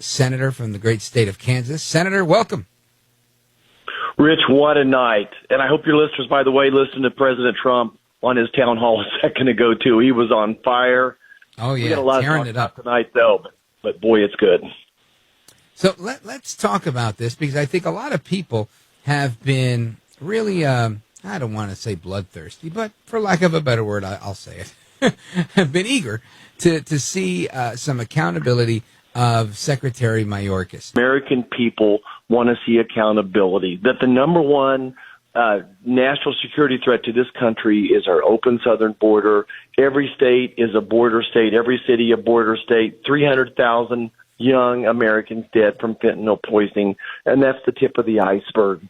senator from the great state of Kansas. Senator, welcome. Rich, what a night. And I hope your listeners, by the way, listened to President Trump on his town hall a second ago, too. He was on fire. Oh, yeah, we got a lot tearing to it talk up about tonight, though. But boy, it's good. So let's talk about this, because I think a lot of people have been really, I don't want to say bloodthirsty, but for lack of a better word, I'll say it, have been eager to see some accountability of Secretary Mayorkas. American people want to see accountability, that the number one national security threat to this country is our open southern border. Every state is a border state, every city a border state, 300,000 young Americans dead from fentanyl poisoning, and that's the tip of the iceberg.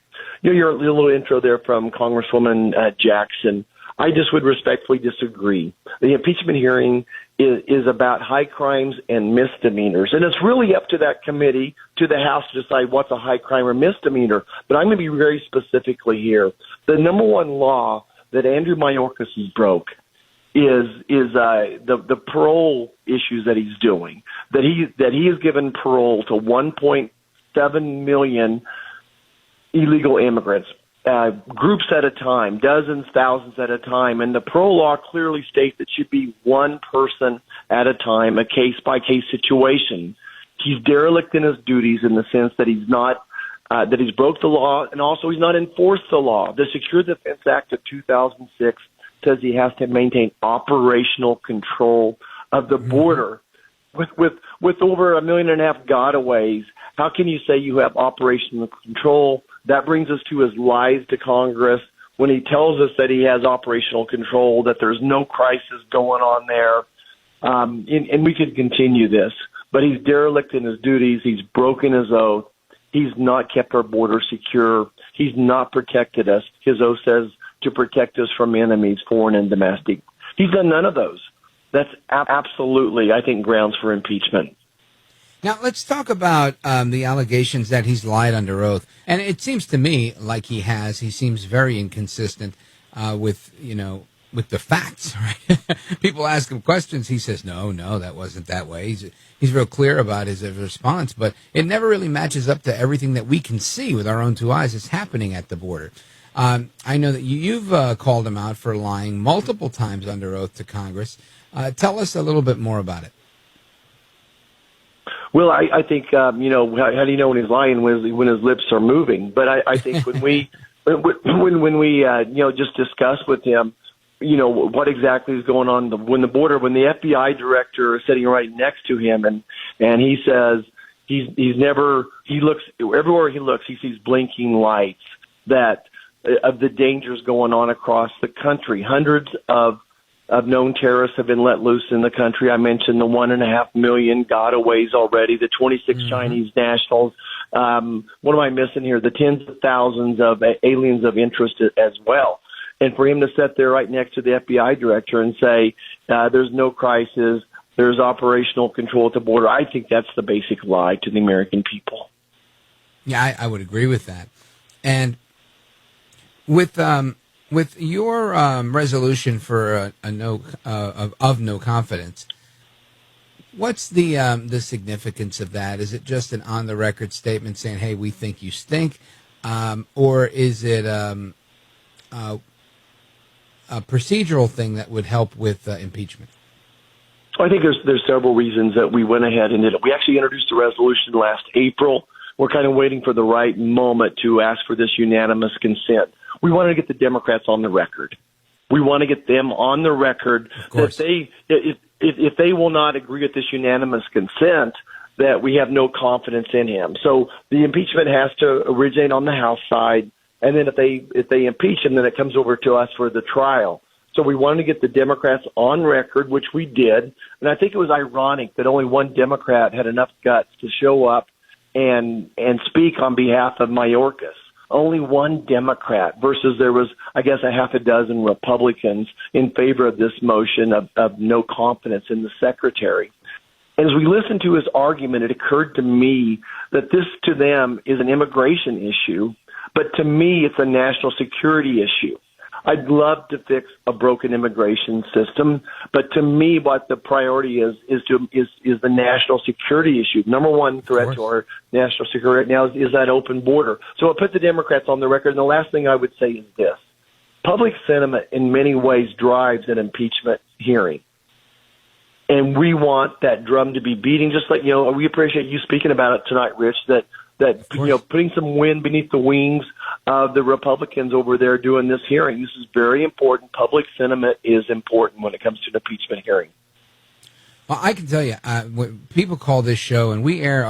You know, your little intro there from Congresswoman Jackson, I just would respectfully disagree. The impeachment hearing is about high crimes and misdemeanors, and it's really up to that committee, to the House, to decide what's a high crime or misdemeanor. But I'm going to be very specifically here. The number one law that Andrew Mayorkas broke is the parole issues that he's doing. That he has given parole to 1.7 million illegal immigrants, groups at a time, dozens, thousands at a time. And the parole law clearly states it should be one person at a time, a case-by-case situation. He's derelict in his duties in the sense that he's not, that he's broke the law, and also he's not enforced the law. The Secure Defense Act of 2006 says he has to maintain operational control of the border. With over 1.5 million gotaways, how can you say you have operational control? That brings us to his lies to Congress when he tells us that he has operational control, that there's no crisis going on there. And we could continue this, but he's derelict in his duties. He's broken his oath. He's not kept our border secure. He's not protected us. His oath says to protect us from enemies, foreign and domestic. He's done none of those. That's absolutely, I think, grounds for impeachment. Now, let's talk about the allegations that he's lied under oath. And it seems to me like he has. He seems very inconsistent with the facts, right? People ask him questions. He says, no, that wasn't that way. He's real clear about his response, but it never really matches up to everything that we can see with our own two eyes that's happening at the border. I know that you've called him out for lying multiple times under oath to Congress. Tell us a little bit more about it. Well, I think, how do you know when he's lying? When his lips are moving. But I think when we just discuss with him, what exactly is going on when the FBI director is sitting right next to him, and he says he looks everywhere he looks, he sees blinking lights of the dangers going on across the country. Hundreds of known terrorists have been let loose in the country. I mentioned the 1.5 million gotaways already, the 26 Chinese nationals. What am I missing here? The tens of thousands of aliens of interest as well. And for him to sit there right next to the FBI director and say, there's no crisis, there's operational control at the border, I think that's the basic lie to the American people. Yeah, I would agree with that. And with your resolution for no confidence, what's the significance of that? Is it just an on the record statement saying, "Hey, we think you stink," or is it a procedural thing that would help with impeachment? I think there's several reasons that we went ahead and did it. We actually introduced a resolution last April. We're kind of waiting for the right moment to ask for this unanimous consent. We want to get the Democrats on the record. We want to get them on the record that if they will not agree with this unanimous consent, that we have no confidence in him. So the impeachment has to originate on the House side, and then if they impeach him, then it comes over to us for the trial. So we wanted to get the Democrats on record, which we did. And I think it was ironic that only one Democrat had enough guts to show up and speak on behalf of Mayorkas. Only one Democrat versus there was, I guess, a half a dozen Republicans in favor of this motion of no confidence in the secretary. As we listened to his argument, it occurred to me that this to them is an immigration issue, but to me it's a national security issue. I'd love to fix a broken immigration system, but to me, what the priority is the national security issue. Number one threat to our national security right now is that open border. So I'll put the Democrats on the record. And the last thing I would say is this. Public sentiment in many ways drives an impeachment hearing. And we want that drum to be beating, just like, we appreciate you speaking about it tonight, Rich, that putting some wind beneath the wings of the Republicans over there doing this hearing. This is very important. Public sentiment is important when it comes to an impeachment hearing. Well, I can tell you, when people call this show, and we air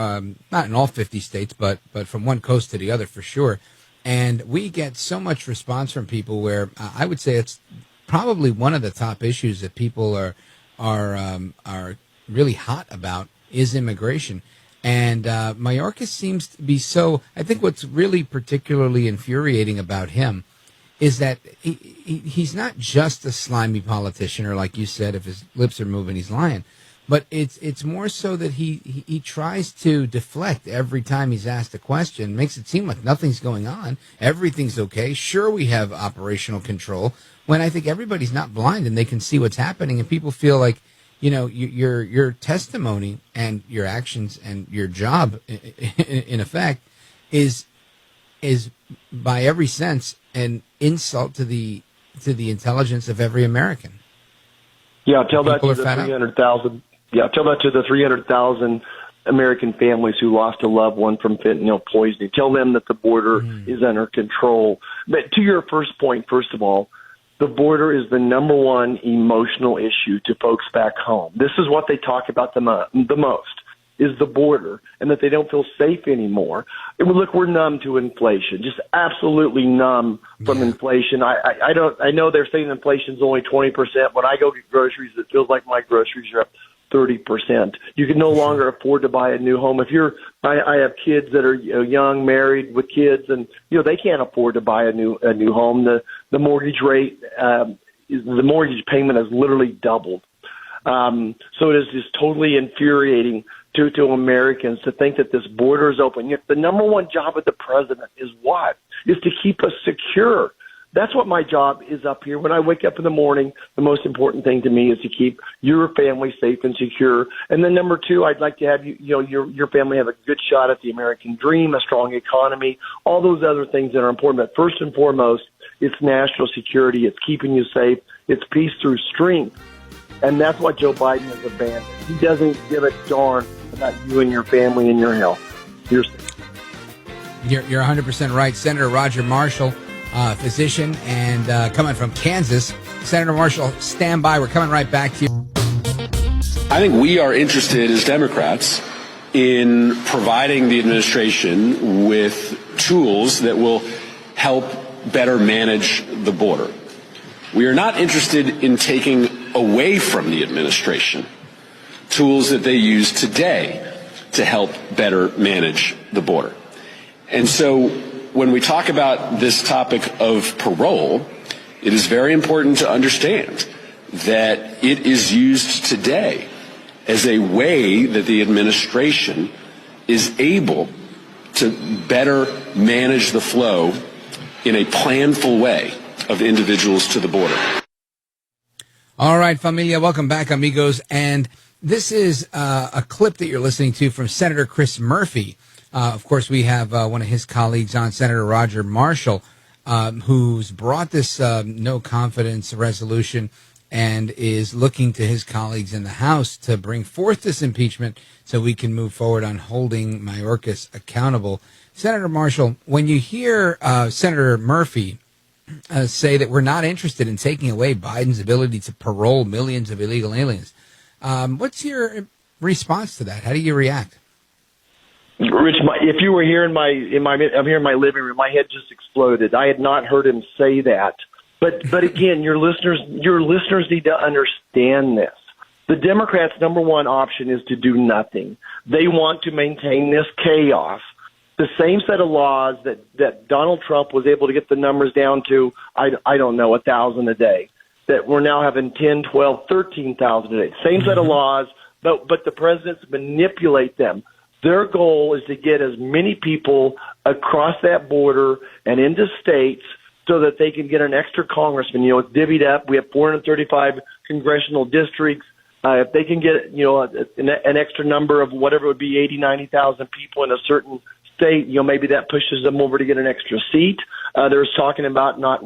not in all 50 states, but from one coast to the other for sure, and we get so much response from people where I would say it's probably one of the top issues that people are really hot about is immigration. And Mayorkas seems to be so. I think what's really particularly infuriating about him is that he's not just a slimy politician, or like you said, if his lips are moving, he's lying. But it's more so that he tries to deflect every time he's asked a question, makes it seem like nothing's going on, everything's okay. Sure, we have operational control, when I think everybody's not blind and they can see what's happening, and people feel like, your testimony and your actions and your job, in effect, is by every sense an insult to the intelligence of every American. Yeah, tell that to the 300,000. Yeah, tell that to the 300,000 American families who lost a loved one from fentanyl poisoning. Tell them that the border is under control. But to your first point, first of all, the border is the number one emotional issue to folks back home. This is what they talk about the most, is the border, and that they don't feel safe anymore. Look, we're numb to inflation, just absolutely numb from inflation. I know they're saying inflation's only 20%. When I go get groceries, it feels like my groceries are up 30%. You can no longer afford to buy a new home. I have kids that are young, married with kids, and they can't afford to buy a new home. The mortgage rate, the mortgage payment has literally doubled. So it is just totally infuriating to Americans to think that this border is open. Yet the number one job of the president is what? Is to keep us secure. That's what my job is up here. When I wake up in the morning, the most important thing to me is to keep your family safe and secure. And then number two, I'd like to have your family have a good shot at the American dream, a strong economy, all those other things that are important. But first and foremost, it's national security. It's keeping you safe. It's peace through strength. And that's what Joe Biden has abandoned. He doesn't give a darn about you and your family and your health. You're 100% right. Senator Roger Marshall, physician, and coming from Kansas. Senator Marshall, stand by. We're coming right back to you. I think we are interested as Democrats in providing the administration with tools that will help better manage the border. We are not interested in taking away from the administration tools that they use today to help better manage the border. And so when we talk about this topic of parole, it is very important to understand that it is used today as a way that the administration is able to better manage the flow in a planful way of individuals to the border. All right, familia, welcome back, amigos. And this is a clip that you're listening to from Senator Chris Murphy. Of course, we have one of his colleagues on, Senator Roger Marshall, who's brought this no confidence resolution and is looking to his colleagues in the House to bring forth this impeachment so we can move forward on holding Mayorkas accountable. Senator Marshall, when you hear Senator Murphy say that we're not interested in taking away Biden's ability to parole millions of illegal aliens, what's your response to that? How do you react? Rich, if you were here I'm here in my living room, my head just exploded. I had not heard him say that. But again, your listeners need to understand this. The Democrats' number one option is to do nothing. They want to maintain this chaos. The same set of laws that Donald Trump was able to get the numbers down to, I don't know, 1,000 a day, that we're now having 10, 12, 13,000 a day. Same set of laws, but the presidents manipulate them. Their goal is to get as many people across that border and into states so that they can get an extra congressman. It's divvied up. We have 435 congressional districts. If they can get, an extra number of whatever it would be, 80, 90,000 people in a certain state, maybe that pushes them over to get an extra seat. There's talking about not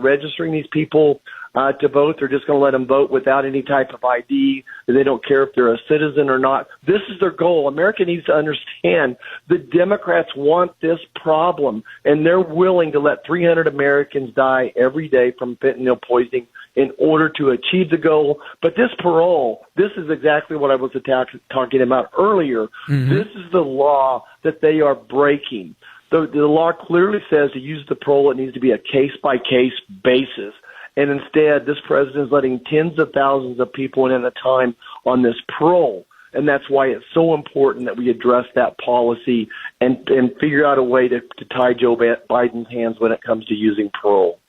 registering these people to vote. They're just going to let them vote without any type of ID. They don't care if they're a citizen or not. This is their goal. America needs to understand the Democrats want this problem, and they're willing to let 300 Americans die every day from fentanyl poisoning in order to achieve the goal. But this parole, this is exactly what I was talking about earlier. Mm-hmm. This is the law that they are breaking. The law clearly says to use the parole, it needs to be a case-by-case basis. And instead, this president is letting tens of thousands of people in at a time on this parole. And that's why it's so important that we address that policy and figure out a way to tie Joe Biden's hands when it comes to using parole.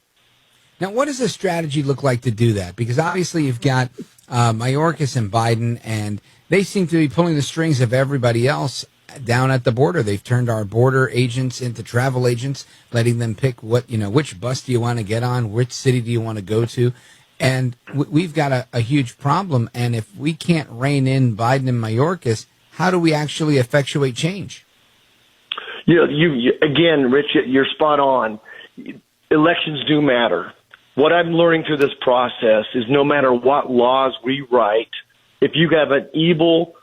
Now, what does the strategy look like to do that? Because obviously you've got Mayorkas and Biden, and they seem to be pulling the strings of everybody else down at the border. They've turned our border agents into travel agents, letting them pick which bus do you want to get on, which city do you want to go to. And we've got a huge problem. And if we can't rein in Biden and Mayorkas, how do we actually effectuate change? You again, Rich, you're spot on. Elections do matter. What I'm learning through this process is no matter what laws we write, if you have an evil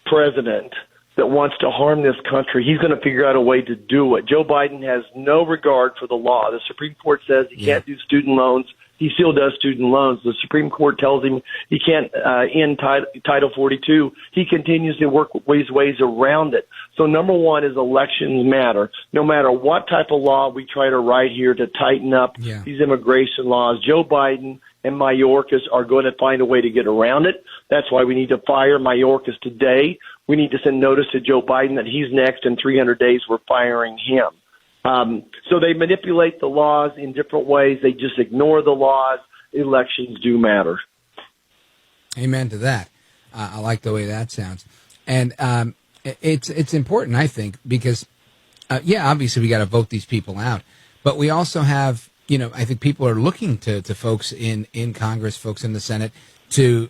president that wants to harm this country, he's going to figure out a way to do it. Joe Biden has no regard for the law. The Supreme Court says he can't do student loans. He still does student loans. The Supreme Court tells him he can't end Title 42. He continues to work ways around it. So number one is elections matter. No matter what type of law we try to write here to tighten up these immigration laws, Joe Biden and Mayorkas are going to find a way to get around it. That's why we need to fire Mayorkas today. We need to send notice to Joe Biden that he's next. In 300 days, we're firing him. So they manipulate the laws in different ways. They just ignore the laws. Elections do matter. Amen to that. I like the way that sounds. And it's important, I think, because, obviously we got to vote these people out. But we also have, I think people are looking to folks in Congress, folks in the Senate, to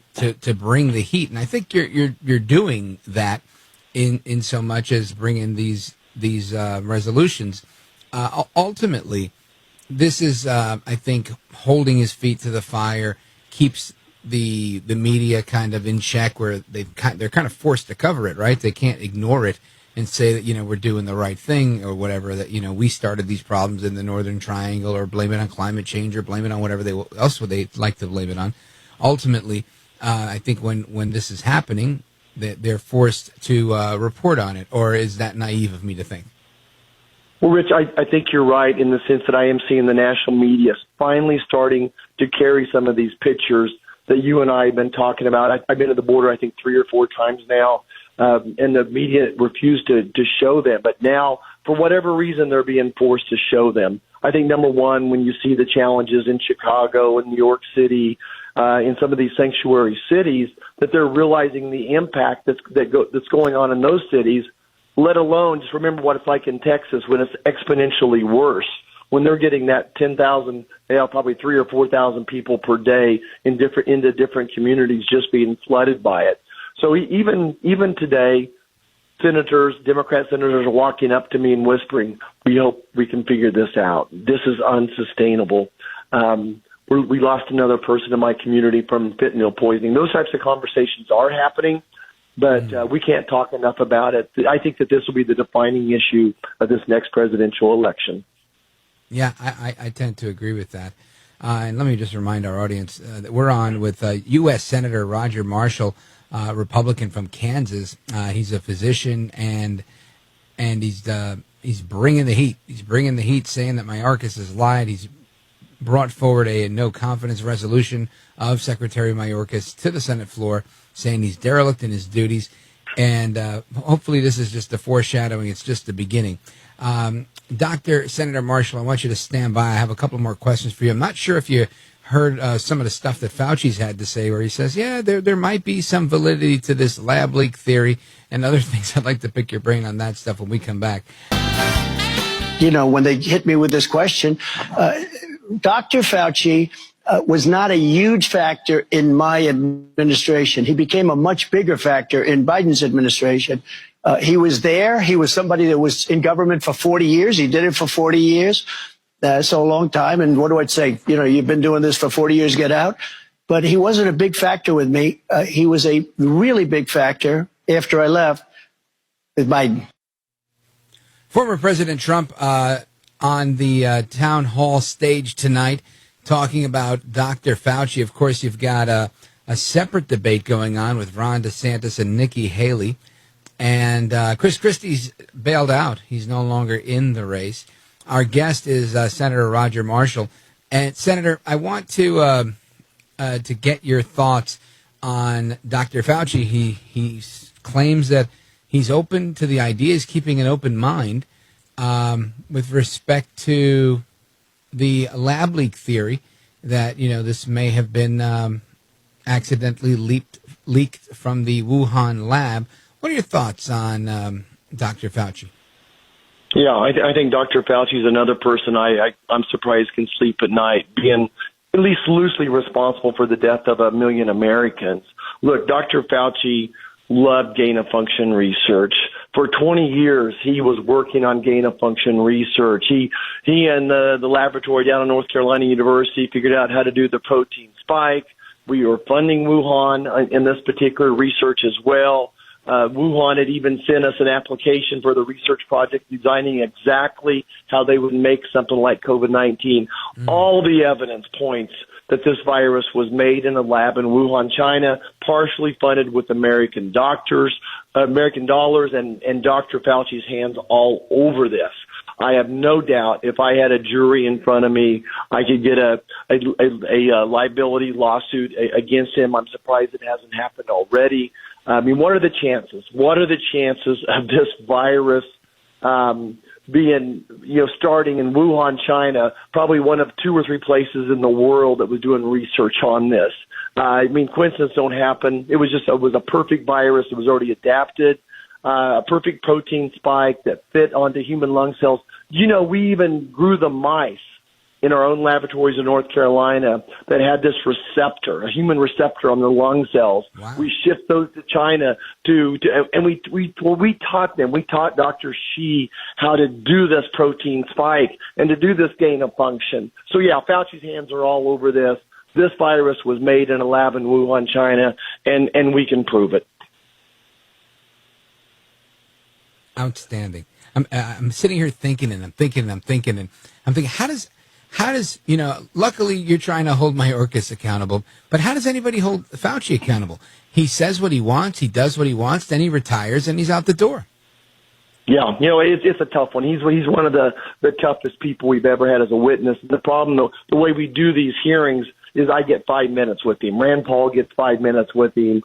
bring the heat. And I think you're doing that in so much as bringing these resolutions. Ultimately, this is, I think, holding his feet to the fire, keeps the media kind of in check, where they're kind of forced to cover it, right? They can't ignore it and say that, we're doing the right thing or whatever, that, we started these problems in the Northern Triangle, or blame it on climate change, or blame it on whatever else would they like to blame it on. Ultimately, I think when this is happening, they're forced to report on it. Or is that naive of me to think? Well, Rich, I think you're right in the sense that I am seeing the national media finally starting to carry some of these pictures that you and I have been talking about. I've been at the border, I think, 3 or 4 times now, and the media refused to show them. But now, for whatever reason, they're being forced to show them. I think, number one, when you see the challenges in Chicago and New York City, in some of these sanctuary cities, that they're realizing the impact that's going on in those cities, let alone just remember what it's like in Texas when it's exponentially worse, when they're getting that 10,000, probably 3,000 or 4,000 people per day into different communities just being flooded by it. So even today, Democrat senators are walking up to me and whispering, we hope we can figure this out. This is unsustainable. We lost another person in my community from fentanyl poisoning. Those types of conversations are happening, but we can't talk enough about it. I think that this will be the defining issue of this next presidential election. Yeah, I tend to agree with that. And let me just remind our audience that we're on with U.S. Senator Roger Marshall, Republican from Kansas. He's a physician, and he's bringing the heat. He's bringing the heat, saying that Mayorkas has lied. He's brought forward a no-confidence resolution of Secretary Mayorkas to the Senate floor, saying he's derelict in his duties. And hopefully this is just a foreshadowing. It's just the beginning. Dr. Senator Marshall, I want you to stand by. I have a couple more questions for you. I'm not sure if you heard some of the stuff that Fauci's had to say, where he says, there might be some validity to this lab leak theory and other things. I'd like to pick your brain on that stuff when we come back. When they hit me with this question, Dr. Fauci was not a huge factor in my administration. He became a much bigger factor in Biden's administration. He was there. He was somebody that was in government for 40 years. He did it for 40 years. So a long time. And what do I say? You know, you've been doing this for 40 years, get out. But he wasn't a big factor with me. He was a really big factor after I left with Biden. Former President Trump on the town hall stage tonight talking about Dr. Fauci. Of course, you've got a separate debate going on with Ron DeSantis and Nikki Haley. And Chris Christie's bailed out. He's no longer in the race. Our guest is Senator Roger Marshall. And, Senator, I want to get your thoughts on Dr. Fauci. He claims that he's open to the ideas, keeping an open mind with respect to the lab leak theory that, you know, this may have been accidentally leaked from the Wuhan lab. What are your thoughts on Dr. Fauci? Yeah, I think Dr. Fauci is another person I'm surprised can sleep at night, being at least loosely responsible for the death of 1 million Americans. Look, Dr. Fauci loved gain-of-function research. For 20 years, he was working on gain-of-function research. He and the laboratory down at North Carolina University figured out how to do the protein spike. We were funding Wuhan in this particular research as well. Wuhan had even sent us an application for the research project designing exactly how they would make something like COVID-19. All the evidence points that this virus was made in a lab in Wuhan, China, partially funded with American dollars, and Dr. Fauci's hands all over this. I have no doubt if I had a jury in front of me, I could get a liability lawsuit against him. I'm surprised it hasn't happened already. I mean, what are the chances? What are the chances of this virus being, starting in Wuhan, China, probably one of 2 or 3 places in the world that was doing research on this? I mean, coincidences don't happen. It was a perfect virus. It was already adapted, a perfect protein spike that fit onto human lung cells. We even grew the mice in our own laboratories in North Carolina that had this receptor, a human receptor on the lung cells. Wow. We shipped those to China and we taught them. We taught Dr. Shi how to do this protein spike and to do this gain of function. So yeah, Fauci's hands are all over this. This virus was made in a lab in Wuhan, China, and we can prove it. Outstanding. I'm sitting here thinking, and I'm thinking, how does, luckily you're trying to hold Mayorkas accountable, but how does anybody hold Fauci accountable? He says what he wants, he does what he wants, then he retires and he's out the door. Yeah, it's a tough one. He's one of the toughest people we've ever had as a witness. The problem, though, the way we do these hearings is I get 5 minutes with him. Rand Paul gets 5 minutes with him.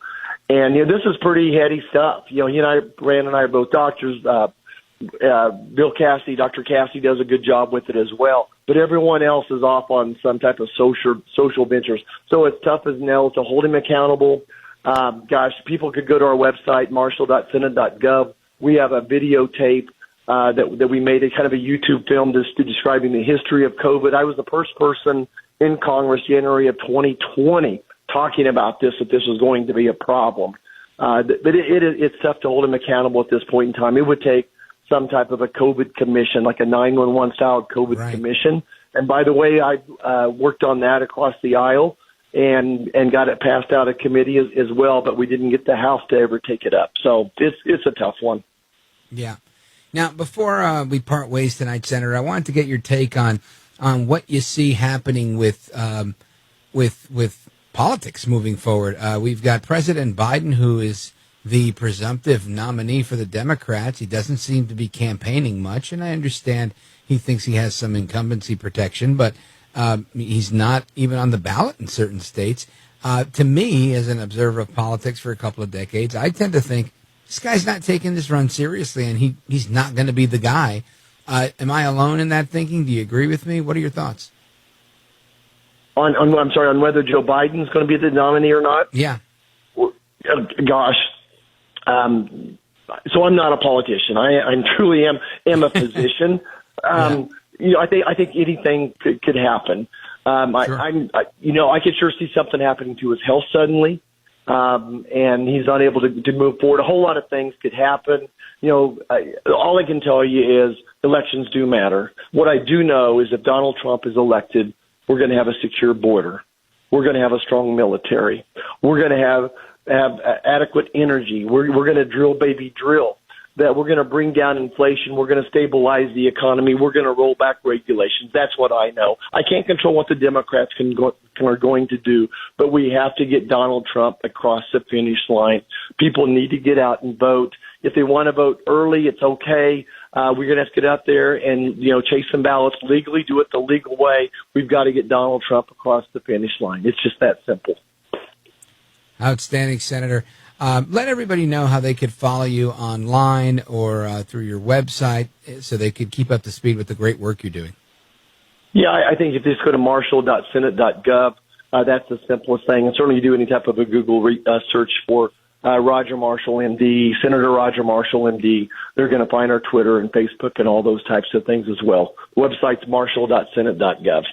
And, this is pretty heady stuff. Rand and I are both doctors. Bill Cassidy, Dr. Cassidy does a good job with it as well. But everyone else is off on some type of social ventures. So it's tough as nails to hold him accountable. People could go to our website, marshall.senate.gov. We have a videotape that we made, a kind of a YouTube film describing the history of COVID. I was the first person in Congress, January of 2020, talking about that this was going to be a problem. But it's tough to hold him accountable at this point in time. It would take some type of a COVID commission, like a 911 style COVID commission. And by the way, I worked on that across the aisle and got it passed out of committee as well, but we didn't get the House to ever take it up. So it's a tough one. Yeah. Now, before we part ways tonight, Senator, I wanted to get your take on what you see happening with politics moving forward. We've got President Biden, who is the presumptive nominee for the Democrats. He doesn't seem to be campaigning much, and I understand he thinks he has some incumbency protection, but he's not even on the ballot in certain states. To me, as an observer of politics for a couple of decades, I tend to think this guy's not taking this run seriously, and he's not going to be the guy. Am I alone in that thinking? Do you agree with me? What are your thoughts? On whether Joe Biden's going to be the nominee or not? Yeah. Gosh. So I'm not a politician. I truly am a physician. I think anything could happen. Sure. I could sure see something happening to his health suddenly, and he's unable to move forward. A whole lot of things could happen. All I can tell you is elections do matter. What I do know is if Donald Trump is elected, we're going to have a secure border. We're going to have a strong military. We're going to have adequate energy. We're going to drill, baby, drill. That we're going to bring down inflation. We're going to stabilize the economy. We're going to roll back regulations. That's what I know. I can't control what the Democrats are going to do, but we have to get Donald Trump across the finish line. People need to get out and vote. If they want to vote early, it's okay. We're going to have to get out there and, chase some ballots legally, do it the legal way. We've got to get Donald Trump across the finish line. It's just that simple. Outstanding, Senator. Let everybody know how they could follow you online or through your website so they could keep up to speed with the great work you're doing. Yeah, I think if you just go to marshall.senate.gov, that's the simplest thing. And certainly you do any type of a Google search for Roger Marshall, MD, Senator Roger Marshall, MD. They're going to find our Twitter and Facebook and all those types of things as well. Website's marshall.senate.gov.